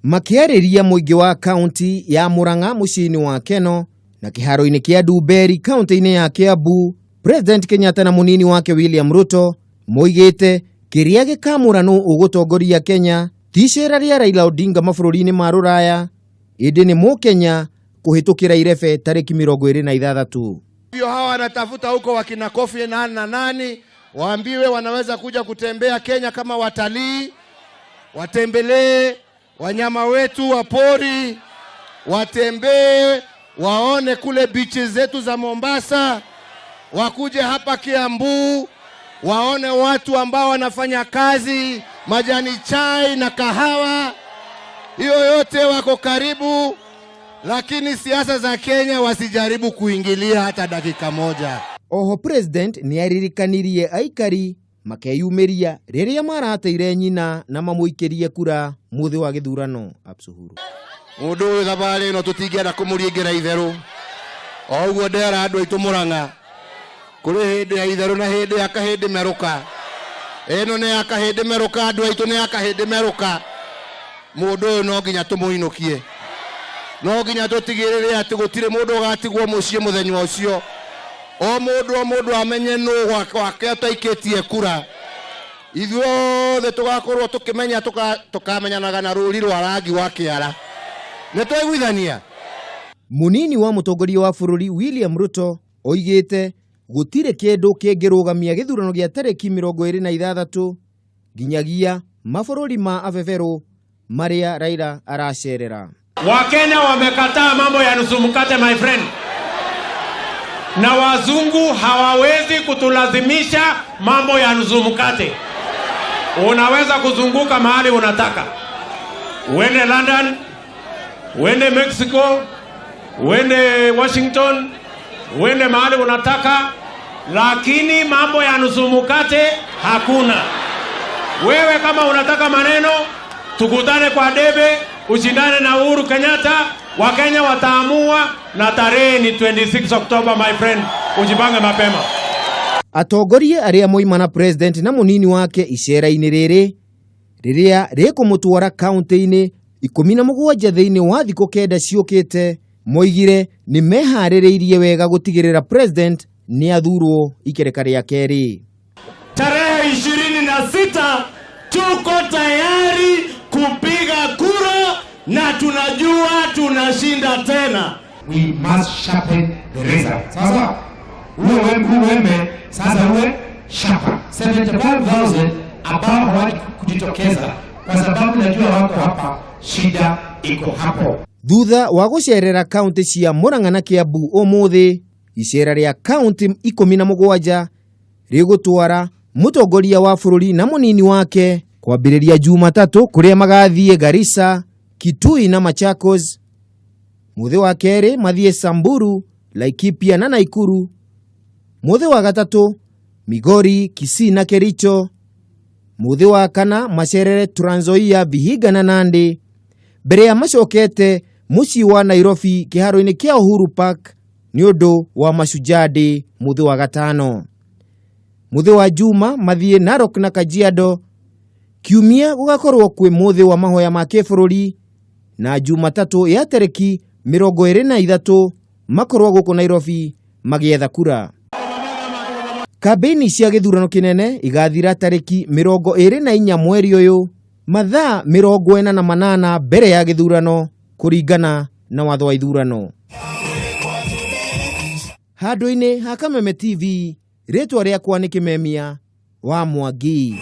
Makiaria muingi wa kaunti ya Murang'a mucii-ini wa Keno na kiharo-ini kia Nduberi kaunt-ini ya Kiambu, President Kenyatta na munini wake William Ruto moigite kiria gikamurano ugutongoria Kenya ti icera ria Raila Odinga mabururi-ini ma ruraya, indi ni Mukenya kuhitukira irebe tariki 26. Hivyo hawa wanatafuta huko wakina Kofi na nani waambiwe wanaweza kuja kutembea Kenya kama watalii, watembelee wanyama wetu wa pori, watembee waone kule beaches zetu za Mombasa, wakuje hapa Kiambu waone watu ambao wanafanya kazi majani chai na kahawa. Hiyo yote wako karibu, lakini siasa za Kenya wasijaribu kuingilia hata dakika moja. Oho President ni aririkanirie aikari makeyumiria riria marateire nyina na mamuikirie kura muthi wa githurano Uhuru. Mundu thabari no tutingienda kumuringira itheru. Oguo ndera andu aitu Murang'a. Kuri hindi ya itheru na hindi ya kahindi meruka. Eno ne ya kahindi meruka, andu aitu ne ya kahindi meruka. Mundu no nginya tumuinukie. No nginya tutigirire ati gutire mundu ugatigwo mucii muthenya ucio. O mundu amenye no gwake ataikitie kura. Ithuothe tugakorwo tukimenya tukamenyanaga na ruri rwa rangi wa kiara. Nitwiguithania. Munini wa Mutongoria wa bururi William Ruto oigite gutire kindu kingirugamia githurano gia tariki 26 nginyagia mabururi ma aveveru maria Raila aracerera. Wakenya wamekataa mambo ya nusu mkate, my friend. Na wazungu hawawezi kutulazimisha mambo ya nusu mkate. Unaweza kuzunguka mahali unataka. Uende London, uende Mexico, uende Washington, uende mahali unataka, lakini mambo ya nusu mkate hakuna. Wewe kama unataka maneno, tukutane kwa debe, ushindane na Uhuru Kenyatta, Wakenya wataamua na tarehe ni 26 October, my friend. Ujipange mapema. Atongoria aria moima na President na munini wake icera-ini riri riria rikumutwara kaunt-ini 17 thiini wa thikũ 9 ciukite, moigire ni meharĩrĩirie wega gutigirira President ni athurwo ikereka ria keri. Tarehe 26 tuko tayari kupiga kura na tunajua tunashinda tena. We must sharpen the razor. Sasa uwe sasa uwe sharper. 75,000 ambao hawajitokeza kwa sababu najua wako hapa, shida iko hapo. Thutha wa gucerera kaunti cia Murang'a na Kiambu umuthi, icera ria kaunti 17 rigutwara Mutongoria wa bururi na munini wake kwambiriria Jumatatu kuria magathie Garissa, Kitui na Machakos. Muthi wa keri mathie Samburu, Laikipia na Naikuru. Muthi wa gatatu Migori, Kisii na Kericho. Muthi wa kana macerere Trans Nzoia, Vihiga na Nandi. Mbere ya macokete mucii wa Nairobi kiharo-ini kia Uhuru Park ni undu wa Mashujaa Day muthi wa gatano. Muthi wa juma mathie Narok na Kajiado. Kiumia gugakorwo kwi muthi wa mahoya ma kibururi na Jumatatu ya tariki 23 makorwo guku Nairobi magietha kura. Kambi-ini cia githurano kinene igathira tariki 24 mweri uyu mathaa 48 mbere ya githurano kuringana na watho wa ithurano. Handu-ini ha Kimemia TV, ritwa riakwa ni Kimemia wa Mwangi.